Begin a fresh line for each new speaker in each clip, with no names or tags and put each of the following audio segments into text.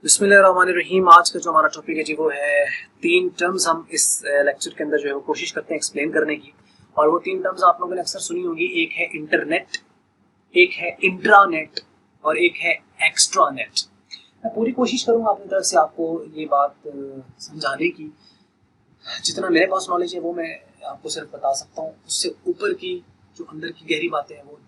बिस्मिल्लाहिर्रहमानिर्रहीम। आज का जो हमारा टॉपिक है जी वो है तीन टर्म्स। हम इस लेक्चर के अंदर जो है वो कोशिश करते हैं एक्सप्लेन करने की। और वो तीन टर्म्स आप लोगों ने अक्सर सुनी होगी। एक है इंटरनेट, एक है इंट्रानेट और एक है एक्स्ट्रानेट। मैं पूरी कोशिश करूंगा अपनी तरफ से आपको ये बात समझाने की। जितना मेरे पास नॉलेज है वो मैं आपको सिर्फ बता सकता हूँ। उससे ऊपर की जो अंदर की गहरी बातें हैं वो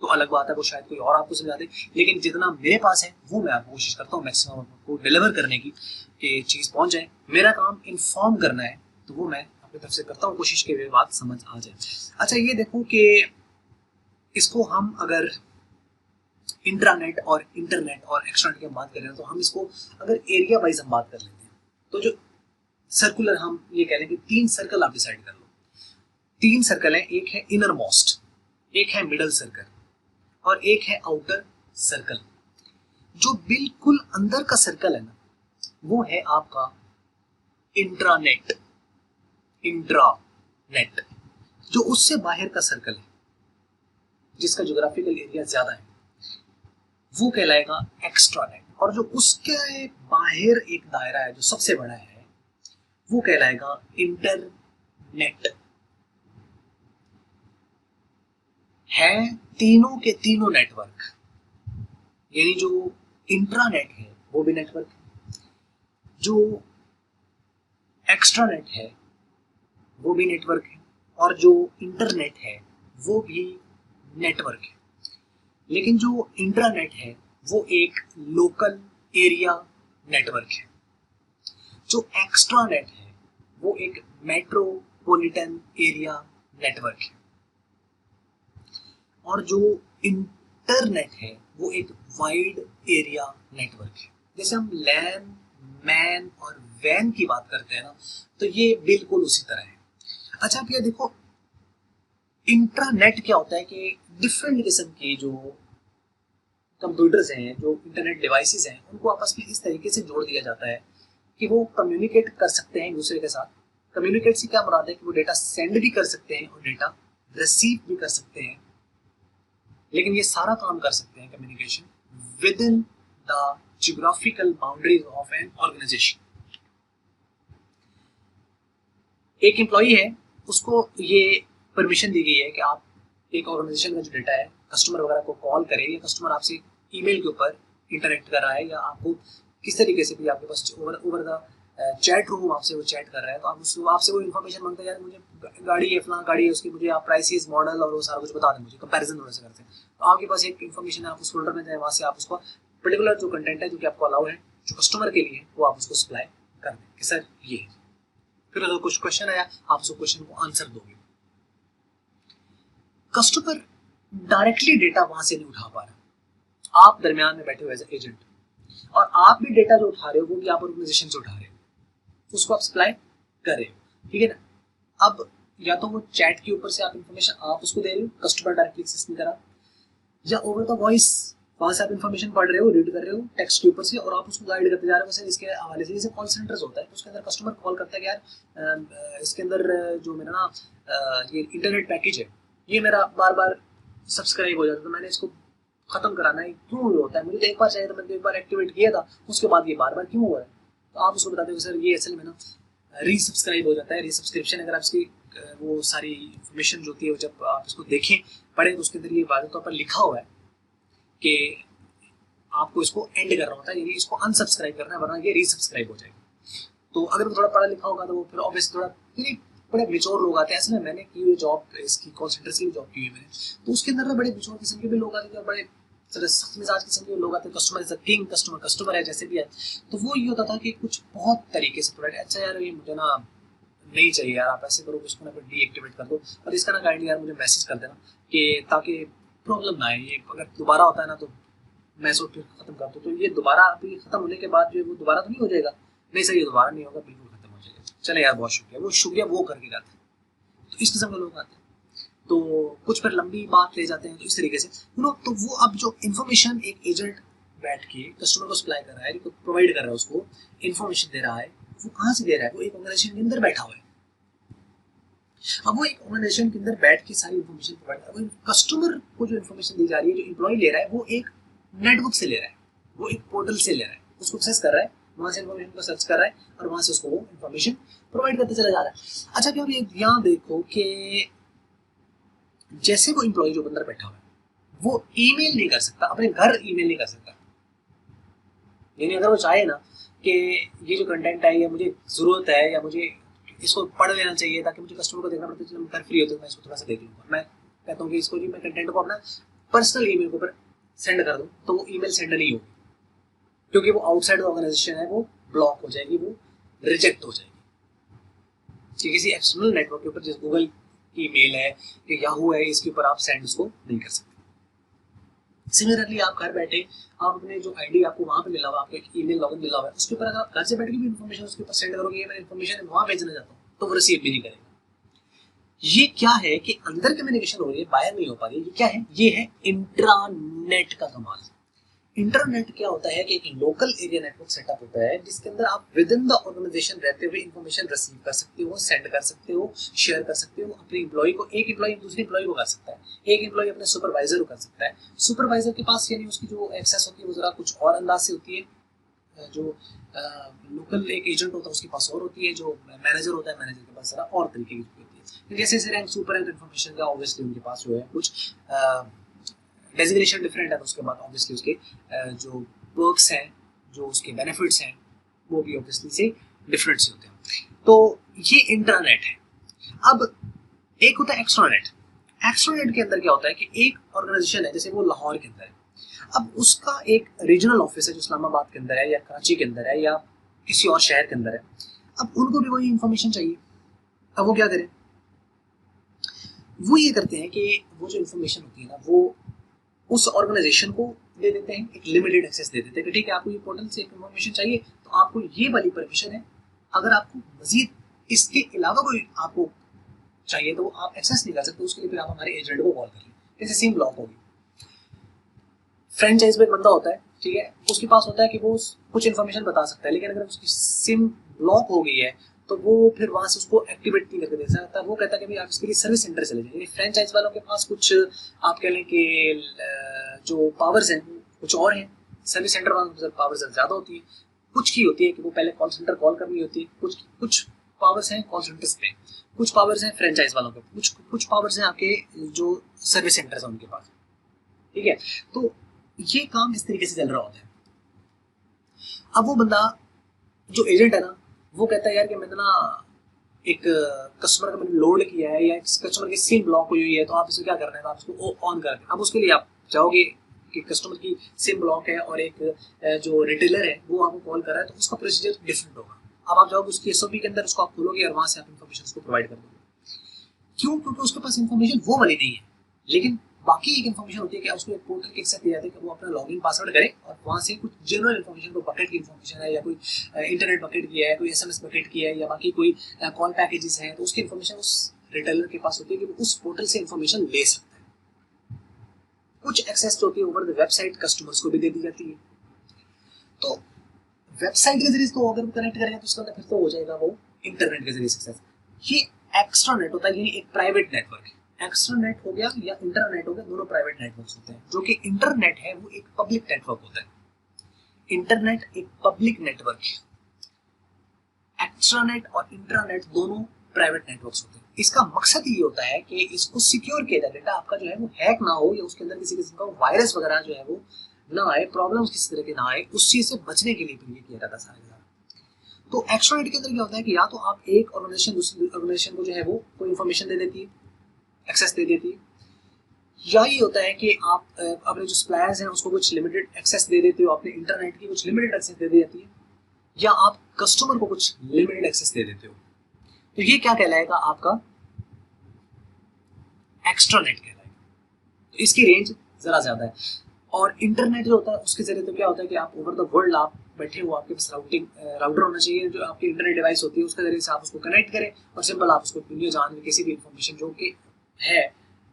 तो अलग बात है, वो शायद कोई और आपको समझा दे। लेकिन जितना मेरे पास है वो मैं आपको कोशिश करता हूँ मैक्सिमम आपको डिलीवर करने की, कि चीज़ पहुँच जाए। मेरा काम इन्फॉर्म करना है तो वो मैं अपनी तरफ से करता हूँ, कोशिश की बात समझ आ जाए। अच्छा, ये देखो कि इसको हम अगर इंट्रानेट और इंटरनेट और एक्सट्रानेट की बात करें तो हम इसको अगर एरिया वाइज हम बात कर लेते हैं तो जो सर्कुलर, हम ये कह लें कि तीन सर्कल आप डिसाइड कर लो। तीन सर्कल हैं, एक है इनर मोस्ट, एक है मिडल सर्कल और एक है आउटर सर्कल। जो बिल्कुल अंदर का सर्कल है ना वो है आपका इंट्रानेट, इंट्रानेट। जो उससे बाहर का सर्कल है जिसका ज्योग्राफिकल एरिया ज्यादा है वो कहलाएगा एक्स्ट्रानेट। और जो उसके बाहर एक दायरा है जो सबसे बड़ा है वो कहलाएगा इंटरनेट। है तीनों के तीनों नेटवर्क, यानी जो इंट्रानेट है वो भी नेटवर्क है, जो एक्स्ट्रानेट है वो भी नेटवर्क है और जो इंटरनेट है वो भी नेटवर्क है। लेकिन जो इंट्रानेट है वो एक लोकल एरिया नेटवर्क है। जो एक्स्ट्रानेट है वो एक मेट्रोपॉलिटन एरिया नेटवर्क है। और जो इंटरनेट है वो एक वाइड एरिया नेटवर्क है। जैसे हम लैन, मैन और वैन की बात करते हैं ना, तो ये बिल्कुल उसी तरह है। अच्छा, आप ये देखो, इंट्रानेट क्या होता है कि डिफरेंट किस्म के जो कंप्यूटर्स हैं, जो इंटरनेट डिवाइसेस हैं, उनको आपस में इस तरीके से जोड़ दिया जाता है कि वो कम्युनिकेट कर सकते हैं एक दूसरे के साथ। कम्युनिकेट से क्या मुराद है कि वो डेटा सेंड भी कर सकते हैं और डेटा रिसीव भी कर सकते हैं। लेकिन ये सारा काम कर सकते हैं communication within the geographical boundaries of an organisation. एक एम्प्लॉई है, उसको ये परमिशन दी गई है कि आप एक ऑर्गेनाइजेशन का जो डेटा है कस्टमर वगैरह को कॉल करें, या कस्टमर आपसे ईमेल के ऊपर इंटरेक्ट कर रहा है, या आपको किस तरीके से भी आपके पास ओवर द चैट रूम आपसे वो चैट कर रहा है, तो आप उसको आपसे वो इन्फॉर्मेशन मांगता है, यार मुझे गाड़ी है, फलां गाड़ी है, उसकी मुझे आप प्राइसेस, मॉडल और वो सारा कुछ बता दें, मुझे कंपैरिजन थोड़ा सा करते हैं। तो आपके पास एक इन्फॉर्मेशन है, आप उस फोल्डर में जाए, वहाँ से आप उसको पर्टिकुलर जो कंटेंट है जो कि आपको अलाउ है जो कस्टमर के लिए, वो आप उसको सप्लाई कर दें कि सर ये है। फिर अगर कुछ क्वेश्चन आया आप उस क्वेश्चन को आंसर दोगे। कस्टमर डायरेक्टली डेटा वहां से नहीं उठा पा रहा, आप दरमियान में बैठे हुए एज एजेंट, और आप भी डेटा जो उठा रहे हो वो भी आप ऑर्गेनाइजेशन से उठा रहे हो, उसको आप सप्लाई कर रहे हो, ठीक है ना। अब या तो वो चैट के ऊपर से आप इंफॉर्मेशन आप उसको दे रहे हो, कस्टमर डायरेक्टली एक्सेस नहीं करा, या ओवर द वॉइस वहां से आप इन्फॉर्मेशन पढ़ रहे हो, रीड कर रहे हो टेक्स्ट के ऊपर से, और आप उसको गाइड करते जा रहे हो। सर इसके हवाले से जैसे कॉल सेंटर्स होता है तो उसके अंदर कस्टमर कॉल करता है कि यार इसके अंदर जो मेरा ना ये इंटरनेट पैकेज है ये मेरा बार बार सब्सक्राइब हो जाता है, तो मैंने इसको खत्म कराना है, क्यों होता है, मुझे तो एक बार चाहिए था, मैंने तो एक बार एक्टिवेट किया था, उसके बाद ये बार बार क्यों हुआ है। तो आप उसको बताते हो सर ये असल में ना रीसब्सक्राइब हो जाता है। रीसब्सक्रिप्शन अगर आप इसकी वो सारी इन्फॉर्मेशन जो होती है जब आप इसको देखें पढ़ें तो उसके अंदर ये वाज़ेह तौर पर लिखा हुआ है कि आपको इसको एंड करना होता है, यानी इसको अनसब्सक्राइब करना है, वरना ये रीसब्सक्राइब हो जाएगी। तो अगर वो थोड़ा पढ़ा लिखा होगा तो वो फिर ऑब्वियसली थोड़ा बड़े बिचौर लोग आते हैं। ऐसे में मैंने की हुई जॉब, इसकी कॉल सेंटर की जॉब की हुई मैंने, तो उसके अंदर ना बड़े बिचौर किस्म के भी लोग आते थे और बड़े सख्त मिजाज किस्म के लोग आते हैं। Customer is a king, customer customer है जैसे भी है। तो वो ये होता था कि कुछ बहुत तरीके से थोड़ा अच्छा यार ये मुझे ना नहीं चाहिए यार, आप ऐसे करो इसको ना फिर डीएक्टिवेट कर दो, और इसका ना काइंडली यार मुझे मैसेज कर देना कि ताकि प्रॉब्लम ना आए, ये अगर दोबारा होता है ना तो मैं इसको फिर खत्म कर दूँ। तो ये दोबारा अभी खत्म होने के बाद जो है वो दोबारा तो नहीं हो जाएगा, नहीं सर ये दोबारा नहीं होगा, बिल्कुल खत्म हो जाएगा, चले यार बहुत शुक्रिया, वो शुक्रिया वो करके जाते हैं। तो इस किस्म के लोग आते हैं, तो कुछ फिर लंबी बात ले जाते हैं, तो इस तरीके से तो वो अब जो इन्फॉर्मेशन एक एजेंट बैठ के कस्टमर को सप्लाई कर रहा है, प्रोवाइड कर रहा है, उसको इन्फॉर्मेशन दे रहा है, वो कहाँ से दे रहा है, वो एक ऑर्गेनाइजेशन के अंदर बैठा हुआ है। अब वो एक ऑर्गेनाइजेशन के अंदर बैठ के सारी इन्फॉर्मेशन प्रोवाइड कर रहा है। कस्टमर को जो इन्फॉर्मेशन दी जा रही है, जो एम्प्लॉय ले रहा है, वो एक नेटवर्क से ले रहा है, वो एक पोर्टल से ले रहा है, उसको एक्सेस कर रहा है, वहां से इन्फॉर्मेशन को सर्च कर रहा है और वहां से उसको वो इन्फॉर्मेशन प्रोवाइड करते चला जा रहा है। अच्छा अब यहाँ देखो कि जैसे वो एम्प्लॉय जो अंदर बैठा हुआ है वो ईमेल नहीं कर सकता, अपने घर ईमेल नहीं कर सकता। यानी अगर वो चाहे ना कि ये जो कंटेंट है ये मुझे जरूरत है या मुझे इसको पढ़ लेना चाहिए ताकि मुझे कस्टमर को देखना पड़ता है, चलो मैं घर फ्री होता हूँ मैं इसको थोड़ा सा देख लूंगा, मैं कहता हूँ कि इसको जी मैं कंटेंट को अपना पर्सनल ईमेल के ऊपर सेंड कर दूँ, तो वो ईमेल सेंड नहीं होगी क्योंकि वो आउटसाइड ऑर्गेनाइजेशन है, वो ब्लॉक हो जाएगी, वो रिजेक्ट हो जाएगी। कि किसी एक्सटर्नल नेटवर्क के ऊपर जैसे गूगल की मेल है या याहू है, इसके ऊपर आप सेंड उसको नहीं कर सकते। सिमिलरली आप घर बैठे आप अपने जो आईडी आपको वहां पे मिला हुआ, आपको एक ईमेल लॉगिन मिला हुआ है, उसके ऊपर अगर आप घर से बैठ के भी इन्फॉर्मेशन उसके ऊपर सेंड करोगे, ये मैं इन्फॉर्मेशन वहां भेजना चाहता हूँ, तो वो रिसीव भी नहीं करेगा। ये क्या है कि अंदर कम्युनिकेशन हो रही है, बाहर नहीं हो पा रही है। ये क्या है? ये है इंट्रानेट का कमाल। इंटरनेट क्या होता है कि एक लोकल एरिया नेटवर्क सेटअप होता है जिसके अंदर आप विद इन द ऑर्गेनाइजेशन रहते हुए इंफॉर्मेशन रिसीव कर सकते हो, सेंड कर सकते हो, शेयर कर सकते हो। अपने एम्प्लॉय को, एक एम्प्लॉय दूसरे एम्प्लॉय को कर सकता है, एक एम्प्लॉय अपने सुपरवाइजर को कर सकता है। सुपरवाइजर के पास यानी उसकी जो एक्सेस होती है वो जरा कुछ और अंदाज से होती है, जो लोकल एक एजेंट होता है उसके पास और होती है, जो मैनेजर होता है मैनेजर के पास जरा और तरीके की होती है। जैसे जैसे रैंक सुपर है तो इन्फॉर्मेशन का ऑब्वियसली उनके पास जो है कुछ डेजिग्नेशन डिफरेंट है, तो उसके बाद ऑब्वियसली उसके जो वर्क्स हैं, जो उसके बेनिफिट्स हैं, वो भी ऑब्वियसली से डिफरेंट से होते हैं। तो ये इंट्रानेट है। अब एक होता है एक्स्ट्रानेट। एक्स्ट्रानेट के अंदर क्या होता है कि एक ऑर्गेनाइजेशन है, जैसे वो लाहौर के अंदर है, अब उसका एक रीजनल ऑफिस है जो इस्लामाबाद के अंदर है या कराची के अंदर है या किसी और शहर के अंदर है। अब उनको भी वही इंफॉर्मेशन चाहिए। अब वो क्या करें? वो ये करते हैं कि वो जो इंफॉर्मेशन होती है ना, वो उस ऑर्गेनाइजेशन को दे देते हैं, एक लिमिटेड एक्सेस दे देते हैं कि ठीक है आपको ये पोर्टल से इन्फॉर्मेशन चाहिए तो आपको ये वाली परमिशन है, अगर आपको मजीद इसके अलावा कोई आपको चाहिए तो आप एक्सेस नहीं कर सकते, उसके लिए फिर आप हमारे एजेंट को कॉल करिए। जैसे सिम ब्लॉक होगी, फ्रेंचाइज में एक बंदा होता है, ठीक है, उसके पास होता है कि वो कुछ इन्फॉर्मेशन बता सकता है, लेकिन अगर उसकी सिम ब्लॉक हो गई है तो वो फिर वहां से उसको एक्टिवेट नहीं करके दे सकता। वो कहता है कि भाई आप इसके लिए सर्विस सेंटर चले जाइए। फ्रेंचाइज वालों के पास कुछ आप कह लें कि जो पावर्स हैं कुछ और हैं, सर्विस सेंटर वालों की पावर्स ज़्यादा होती है। कुछ की होती है कि वो पहले कॉल सेंटर कॉल करनी होती है, कुछ पावर्स हैं कॉल सेंटर्स पे, कुछ पावर्स हैं फ्रेंचाइज वालों के, कुछ पावर्स हैं आपके जो सर्विस सेंटर्स हैं उनके पास, ठीक है। तो ये काम इस तरीके से चल रहा होता है। अब वो बंदा जो एजेंट है ना, वो कहता है यार कि मैंने ना एक कस्टमर का मैंने लोड किया है या कस्टमर की सिम ब्लॉक हुई हुई है, तो आप इसको क्या करना है, तो आप इसको ऑन कर दें। अब उसके लिए आप जाओगे कि कस्टमर की सिम ब्लॉक है और एक जो रिटेलर है वो आपको कॉल कर रहा है, तो उसका प्रोसीजर डिफरेंट होगा। अब आप जाओगे उसकी एसओपी के अंदर, उसको आप खोलोगे और वहां से आप इन्फॉर्मेशन उसको प्रोवाइड कर दोगे। क्यों? क्योंकि उसके पास इन्फॉर्मेशन वो वाली नहीं है, लेकिन बाकी एक इन्फॉर्मेशन होती है कि उसको एक पोर्टल के एक्सेस दिया जाता है कि वो अपना लॉगिन पासवर्ड करे और वहां से कुछ जनरल इन्फॉर्मेशन, कोई बकेट की इन्फॉर्मेशन है या कोई इंटरनेट बकेट की है, कोई एसएमएस बकेट की है या बाकी कोई कॉल पैकेजेस हैं, तो उसकी इन्फॉर्मेशन उस रिटेलर के पास होती है कि वो उस पोर्टल से इन्फॉर्मेशन ले सकता है। कुछ एक्सेस जो होती है ओवर द वेबसाइट कस्टमर्स को भी दे दी जाती है। तो वेबसाइट के जरिए इसको अगर कनेक्ट करेंगे तो उसके अंदर फिर तो हो जाएगा वो इंटरनेट के जरिए सक्सेस। ये एक्स्ट्रा नेट होता है, यानी एक प्राइवेट नेटवर्क है। एक्स्ट्रानेट हो गया या इंटरनेट हो गया, दोनों प्राइवेट नेटवर्क्स होते हैं। जो कि इंटरनेट है वो एक पब्लिक नेटवर्क होता है। इंटरनेट एक पब्लिक नेटवर्क है, एक्स्ट्रानेट और इंट्रानेट दोनों प्राइवेट नेटवर्क्स होते हैं। इसका मकसद ये होता है कि इसको सिक्योर किया जाए, डेटा आपका जो है वो हैक ना हो या उसके अंदर किसी किस्म का वायरस वगैरह जो है वो ना आए, प्रॉब्लम्स किसी तरह के ना आए, उस चीज से बचने के लिए ये किया जाता है सारा। तो एक्स्ट्रानेट के अंदर क्या होता है कि या तो आप एक ऑर्गेनाइजेशन दूसरी ऑर्गेनाइजेशन को जो है वो कोई इन्फॉर्मेशन दे देती है, एक्सेस दे देती है, या ये होता है कि आप अपने जो सप्लायर्स हैं उसको कुछ लिमिटेड एक्सेस दे देते हो, अपने इंटरनेट की कुछ लिमिटेड एक्सेस दे देती है, या आप कस्टमर को कुछ लिमिटेड एक्सेस दे देते हो। तो ये क्या कहलाएगा? आपका एक्स्ट्रानेट कहलाएगा। तो इसकी रेंज जरा ज्यादा है। और इंटरनेट जो होता है उसके जरिए तो क्या होता है कि आप ओवर द वर्ल्ड आप बैठे हो, आपके पास राउटर होना चाहिए, जो आपकी इंटरनेट डिवाइस होती है उसके जरिए से आप उसको कनेक्ट करें और सिंपल आप उसको दुनिया जान में किसी भी इंफॉर्मेशन जो कि है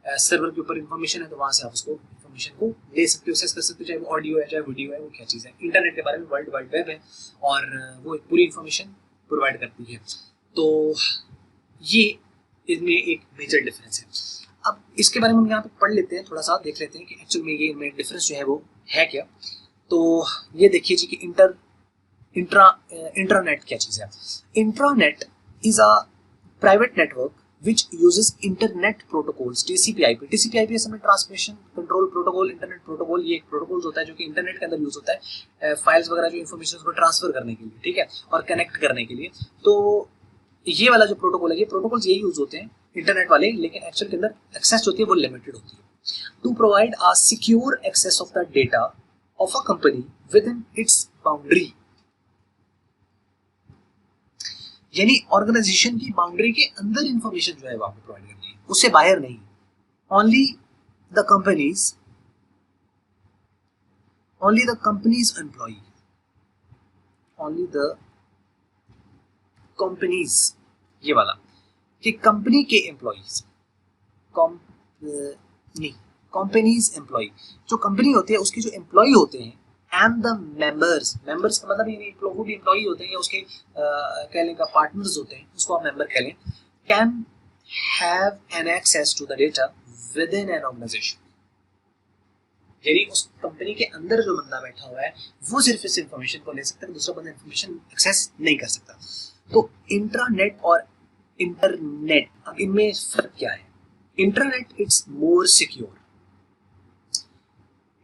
सर्वर के ऊपर इंफॉर्मेशन है, तो वहां से आप उसको इंफॉर्मेशन को ले सकते हो, एक्सेस कर सकते हो, चाहे वो ऑडियो है चाहे वीडियो है, वो क्या चीज़ है। इंटरनेट के बारे में वर्ल्ड वाइड वेब है और वो एक पूरी इंफॉर्मेशन प्रोवाइड करती है। तो ये इनमें एक मेजर डिफरेंस है। अब इसके बारे में हम यहाँ पे पढ़ लेते हैं, थोड़ा सा देख लेते हैं कि एक्चुअल में ये डिफरेंस जो है वो है क्या। तो ये देखिए जी कि इंट्रानेट क्या चीज है? Intranet is a private network which uses internet protocols TCP/IP TCP/IP समय transmission control protocol internet protocol, ये एक प्रोटोकॉल होता है जो कि इंटरनेट के अंदर यूज होता है फाइल्स वगैरह जो इन्फॉर्मेशन को ट्रांसफर करने के लिए, ठीक है, और कनेक्ट करने के लिए। तो ये वाला जो प्रोटोकॉल है, ये प्रोटोकॉल्स यही यूज होते हैं इंटरनेट वाले, लेकिन एक्चुअल के अंदर एक्सेस होती है वो लिमिटेड होती है। To provide a secure access of the data of a company within its boundary, यानी ऑर्गेनाइजेशन की बाउंड्री के अंदर इंफॉर्मेशन जो है वो आपको प्रोवाइड करनी है, उससे बाहर नहीं। Only the companies employ, only the companies, ये वाला कि कंपनी के एम्प्लॉइज, कंपनीज एम्प्लॉय, जो कंपनी होती है उसके जो एम्प्लॉय होते हैं, एंड द मेंबर्स, मेंबर्स का मतलब ये लोग भी एम्प्लॉय होते हैं या उसके कह लें का पार्टनर्स होते हैं, उसको आप मेंबर कह लें, can have an access to the data within an organisation, यानी उस कंपनी के अंदर जो बंदा बैठा हुआ है वो सिर्फ इस इंफॉर्मेशन को ले सकता है, दूसरा बंदा इंफॉर्मेशन एक्सेस नहीं कर सकता। तो इंट्रानेट और इंटरनेट, अब इनमें फर्क क्या है? Internet it's more secure,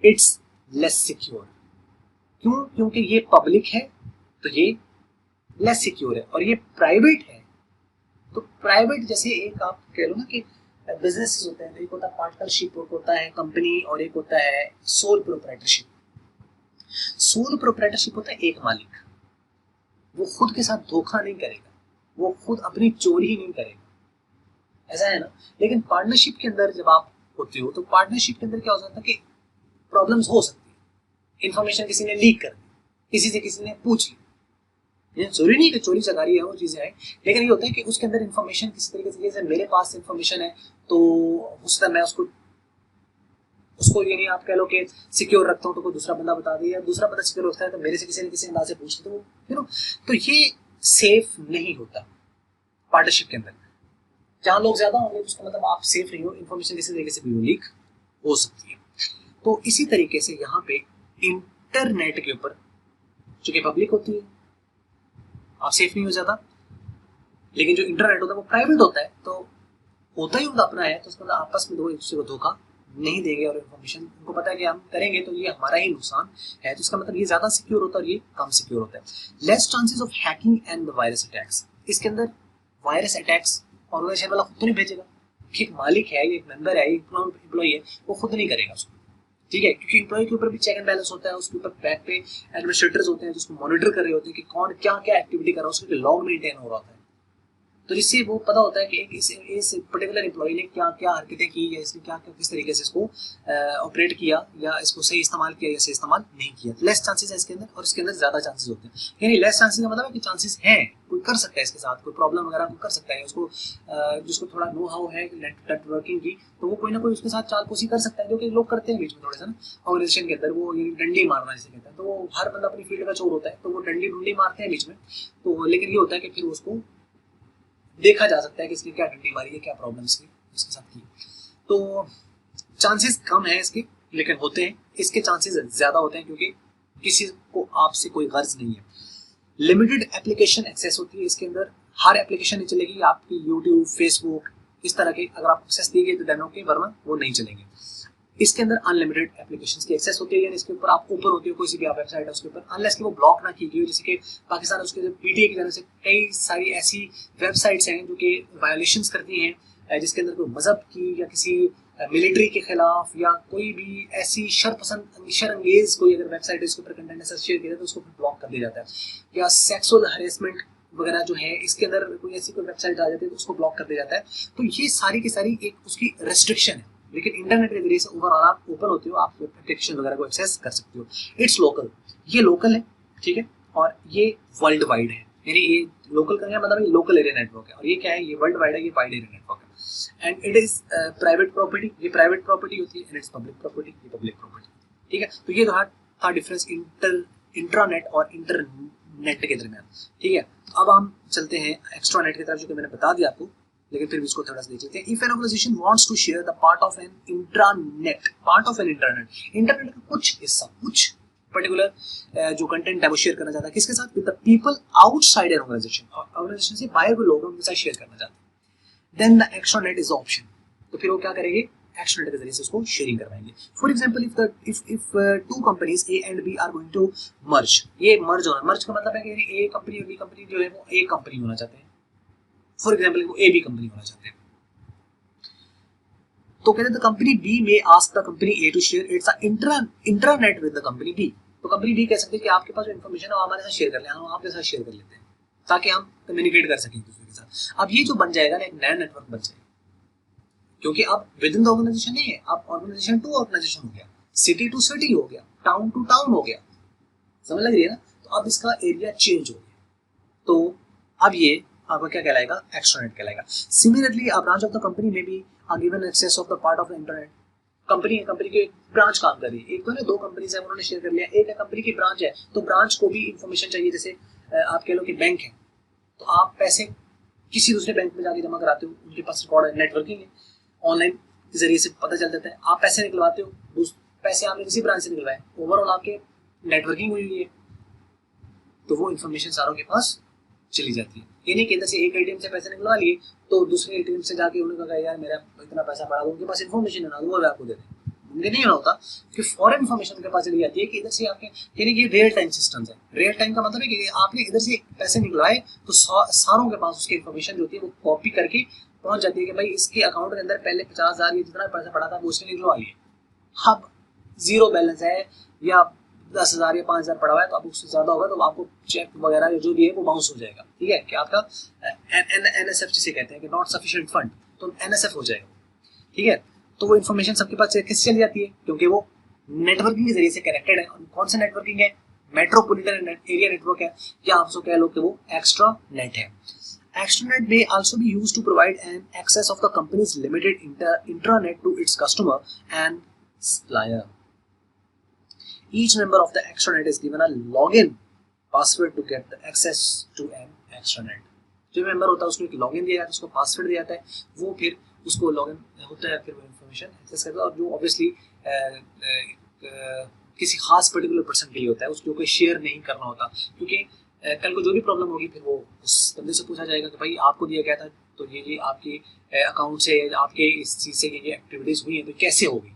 it's less secure. क्यों? क्योंकि ये पब्लिक है तो ये लेस सिक्योर है, और ये प्राइवेट है तो प्राइवेट, जैसे एक आप कह लो ना कि बिजनेस होते हैं, एक होता है पार्टनरशिप, एक होता है कंपनी, और एक होता है सोल प्रोप्राइटरशिप। सोल प्रोप्राइटरशिप होता है एक मालिक, वो खुद के साथ धोखा नहीं करेगा, वो खुद अपनी चोरी नहीं करेगा, ऐसा है ना। लेकिन पार्टनरशिप के अंदर जब आप होते हो तो पार्टनरशिप के अंदर क्या हो सकता है कि प्रॉब्लम्स हो सकती है, इंफॉर्मेशन किसी ने लीक कर दी, किसी से किसी ने पूछ ली, ये जरूरी नहीं कि चोरी चकारी है वो चीजें हैं, लेकिन ये होता है कि उसके अंदर इंफॉर्मेशन किसी तरीके से, जैसे मेरे पास इंफॉर्मेशन है तो उस तरह मैं उसको ये नहीं आप कह लो कि सिक्योर रखता हूँ तो कोई दूसरा बंदा बता दे, या दूसरा बंदा सिक्योर रखता है तो मेरे से किसी न किसी अंदाज से पूछ ले, तो यू नो, तो ये सेफ नहीं होता पार्टनरशिप के अंदर। जहाँ लोग ज्यादा होंगे उसका मतलब आप सेफ नहीं हो, इन्फॉर्मेशन किसी तरीके से भी लीक हो सकती है। तो इसी तरीके से यहाँ पे इंटरनेट के ऊपर जो कि पब्लिक होती है आप सेफ नहीं हो जाता, लेकिन जो इंटरनेट होता है वो प्राइवेट होता है, तो होता ही उनका अपना है, तो उसका मतलब आपस में दो एक दूसरे को धोखा नहीं देंगे, और इन्फॉर्मेशन उनको पता है कि हम करेंगे तो ये हमारा ही नुकसान है, तो इसका मतलब ये ज्यादा सिक्योर होता है और ये कम सिक्योर होता है। Less chances of hacking and virus attacks, इसके अंदर वायरस अटैक्स ऑर्गेनाइजेशन वाला खुद तो नहीं भेजेगा, एक मालिक है, एक मेंबर है, एक एम्प्लॉय है, वो खुद नहीं करेगा उसको, ठीक है, क्योंकि एम्प्लॉय के ऊपर भी चेक एंड बैलेंस होता है, उसके ऊपर बैक पे एडमिनिस्ट्रेटर्स होते हैं जिसको मॉनिटर कर रहे होते हैं कि कौन क्या क्या एक्टिविटी कर रहा है, उसके लॉग मेंटेन हो रहा होता है, तो जिससे वो पता होता है कि इस पर्टिकुलर एम्प्लॉय ने क्या क्या हरकतें की, या इसने क्या क्या किस तरीके से इसको ऑपरेट किया, या इसको सही इस्तेमाल किया या सही इस्तेमाल नहीं किया। लेस चांसेस है इसके अंदर, और इसके अंदर ज्यादा चांसेस होते हैं, यानी लेस चांसेस का मतलब है कि चांसेस हैं, कोई कर सकता है इसके साथ, कोई प्रॉब्लम वगैरह को कर सकता है, उसको जिसको थोड़ा नो हाउ है नेटवर्किंग की, तो वो कोई ना कोई उसके साथ चालपोसी कर सकता है, जो कि लोग करते हैं बीच में थोड़े सा ना ऑर्गेनाइजेशन के अंदर, वो डंडी मारना जिसे कहते हैं, तो वो हर बंदा अपनी फील्ड का चोर होता है, तो वो डंडी मारते हैं बीच में, तो लेकिन ये होता है कि फिर उसको देखा जा सकता है कि इसकी क्या डंडी मारी है, क्या प्रॉब्लम इसके साथ की, तो चांसेस कम है इसके, लेकिन होते हैं, इसके चांसेस ज्यादा होते हैं क्योंकि किसी को आपसे कोई गर्ज नहीं है। लिमिटेड एप्लीकेशन एक्सेस होती है इसके अंदर, हर एप्लीकेशन नहीं चलेगी आपकी, यूट्यूब, फेसबुक, इस तरह के अगर आप एक्सेस दी गई तो डेमो के, वरना वो नहीं चलेंगे। इसके अंदर अनलिमिटेड एप्लीकेशंस की एक्सेस होती है, यानी इसके ऊपर आप ऊपर होती है कोई सी भी आप वेबसाइट है उसके ऊपर, अनलेस कि वो ब्लॉक ना की गई हो, जैसे कि पाकिस्तान उसके पीटीए की तरफ से कई सारी ऐसी वेबसाइट्स हैं जो कि वायोलेशंस करती हैं, जिसके अंदर कोई मजहब की या किसी मिलिट्री के खिलाफ या कोई भी ऐसी शरअंगेज कोई अगर वेबसाइट है इसके ऊपर कंटेंट ऐसा शेयर किया तो उसको ब्लॉक कर दिया जाता है, या सेक्सुअल हरेसमेंट वगैरह जो है इसके अंदर कोई ऐसी कोई वेबसाइट आ जाती है तो उसको ब्लॉक कर दिया जाता है। तो ये सारी की सारी एक उसकी रेस्ट्रिक्शन है, लेकिन इंटरनेट के जरिए से ओवरऑल आप ओपन होते हो, आप एप्लीकेशन वगैरह को एक्सेस कर सकते हो। इट्स लोकल, ये लोकल है, ठीक है, और ये वर्ल्ड वाइड है, यानी ये लोकल का क्या मतलब है, लोकल एरिया नेटवर्क है, और ये क्या है, ये वर्ल्ड वाइड है, ये वाइड एरिया नेटवर्क है, and it is private property, ये प्राइवेट प्रॉपर्टी होती है, एंड इट्स पब्लिक प्रॉपर्टी, ये पब्लिक प्रॉपर्टी, ठीक है। तो ये था डिफरेंस इंट्रानेट और इंटरनेट के दरमियान, ठीक है। अब हम चलते हैं एक्स्ट्रानेट की तरफ, जो कि मैंने बता दिया आपको, लेकिन फिर भी इसको थोड़ा सा देख लेते हैं। If an organisation wants to share the part of an intranet, part of an internet, internet का कुछ हिस्सा, कुछ पर्टिकुलर जो कंटेंट है वो शेयर करना चाहता है किसके साथ, with the people outside an organisation, और ऑर्गेनाइजेशन से बाहर के लोग उनके साथ शेयर करना चाहते हैं। Then the extranet is option, तो फिर वो क्या करेंगे, एक्स्ट्रानेट के जरिए से उसको शेयरिंग करवाएंगे। For example if two companies A and B are going to merge, ये मर्ज होना, मर्ज का मतलब है कि ए कंपनी और बी कंपनी जो है वो एक कंपनी होना चाहते हैं। फॉर एग्जांपल वो ए बी कंपनी होना चाहते हैं, तो कहते हैं the company B may ask the company A to share its intranet with the company B. तो कंपनी बी कह सकती है कि आपके पास जो इन्फॉर्मेशन है वो हमारे साथ शेयर कर लें, हम आपके साथ शेयर कर लेते हैं ताकि हम कम्युनिकेट कर सकें एक दूसरे के साथ। अब ये जो बन जाएगा ना, एक नया नेटवर्क बन जाएगा, क्योंकि अब विद इन द ऑर्गेनाइजेशन नहीं है, अब ऑर्गेनाइजेशन टू ऑर्गेनाइजेशन हो गया, सिटी टू सिटी हो गया, टाउन टू टाउन हो गया, समझ लग रही है ना। तो अब इसका एरिया चेंज हो गया, तो अब ये आपका क्या कहलाएगा, एक्स्ट्रानेट कहलाएगा। Similarly a branch of the company में भी are given access of the part of the internet. Company की एक ब्रांच काम कर रही है, एक तो ना दो कंपनीज है उन्होंने शेयर कर लिया, एक है कंपनी की ब्रांच है, तो ब्रांच को भी इंफॉर्मेशन चाहिए। जैसे आप कह लो कि बैंक है, तो आप पैसे किसी दूसरे बैंक में जाके जमा कराते हो, उनके पास रिकॉर्ड है, नेटवर्किंग है, ऑनलाइन के जरिए से पता चल जाता है। आप पैसे निकलवाते हो, पैसे आपने किसी ब्रांच से निकलवाए, ओवरऑल आपके नेटवर्किंग हुई है, तो वो इन्फॉर्मेशन सारों के पास चली जाती है। ये नहीं कि इधर से एक एटीएम से पैसे निकलवा लिए तो दूसरे एटीएम से जाके उन्होंने कहा यार मेरा इतना पैसा पड़ा, उनके पास इन्फॉर्मेशन है ना, वो आपको दे दें, मुमकिन नहीं होता कि फॉरेन इन्फॉर्मेशन उनके पास चली जाती है कि इधर से आपके, यानी कि रियल टाइम सिस्टम्स है। रियल टाइम का मतलब है कि आपने इधर से पैसे निकलवाए तो सारों के पास उसकी इन्फॉर्मेशन जो होती है वो कॉपी करके पहुंच जाती है कि भाई इसके अकाउंट के अंदर पहले 50,000 जितना पैसा पड़ा था वो उसने निकलवा लिया। अब जीरो बैलेंस है या 10,000 या 5,000 पड़ा हुआ है, तो अब उससे ज्यादा होगा तो आपको चेक वगैरह जो भी है वो बाउंस हो जाएगा। ठीक है, कि आपका NSF जिसे कहते हैं कि नॉट सफिशिएंट फंड, तो NSF हो जाएगा। ठीक है, तो वो इन्फॉर्मेशन सबके पास किससे चली जाती है, क्योंकि वो नेटवर्किंग के जरिए से कनेक्टेड है। कौन सा नेटवर्किंग है, मेट्रोपॉलिटन एरिया नेटवर्क है, या आप कह लो कि वो एक्स्ट्रा नेट है। Extranet may also be used to provide an access of the company's limited intranet to its customer and supplier. Each member of the extranet is given a login password to get the access to an extranet. जो member होता है उसको एक login दिया जाता है, उसको password दिया जाता है, वो फिर उसको लॉगिन होता है, फिर वो इन्फॉर्मेशन एक्सेस करता है, और जो ऑब्वियसली किसी खास पर्टिकुलर पर्सन के लिए होता है, उसको कोई शेयर नहीं करना होता, क्योंकि कल को जो भी प्रॉब्लम होगी फिर वो उस बंदे से पूछा जाएगा कि भाई आपको दिया गया था तो ये आपके अकाउंट से, आपके इस चीज़ से ये एक्टिविटीज़ हुई हैं तो कैसे होगी।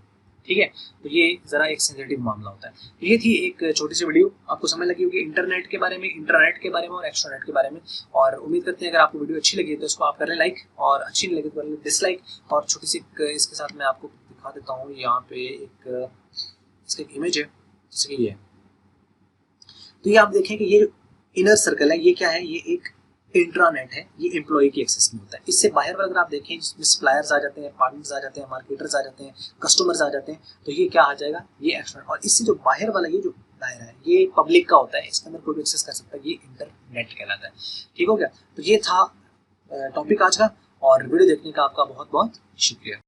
ठीक है, तो ये ज़रा एक सेंसिटिव मामला होता है। तो ये थी एक छोटी सी वीडियो, आपको समझ लगी होगी इंटरनेट के बारे में, इंटरनेट के बारे में और एक्स्ट्रानेट के बारे में। और उम्मीद करते हैं अगर आपको वीडियो अच्छी लगी तो इसको आप कर लें लाइक, और अच्छी नहीं लगी तो कर लें डिसलाइक। और छोटी सी इसके साथ मैं आपको दिखा देता हूँ, यहाँ पे इसका एक इमेज है जैसे कि ये, तो ये आप देखें कि ये इनर सर्कल है, ये क्या है, ये एक इंट्रानेट है, ये एम्प्लॉय की एक्सेस में होता है। इससे बाहर वाला अगर आप देखें जिसमें सप्लायर्स आ जाते हैं, पार्टनर्स आ जाते हैं, मार्केटर्स आ जाते हैं, कस्टमर्स आ जाते हैं, तो ये क्या आ जाएगा, ये एक्स्ट्रा। और इससे जो बाहर वाला ये जो दायरा है ये पब्लिक का होता है, इसके अंदर कोई भी एक्सेस कर सकता है, ये इंटरनेट कहलाता है। ठीक हो गया, तो ये था टॉपिक आज का, और वीडियो देखने का आपका बहुत बहुत शुक्रिया।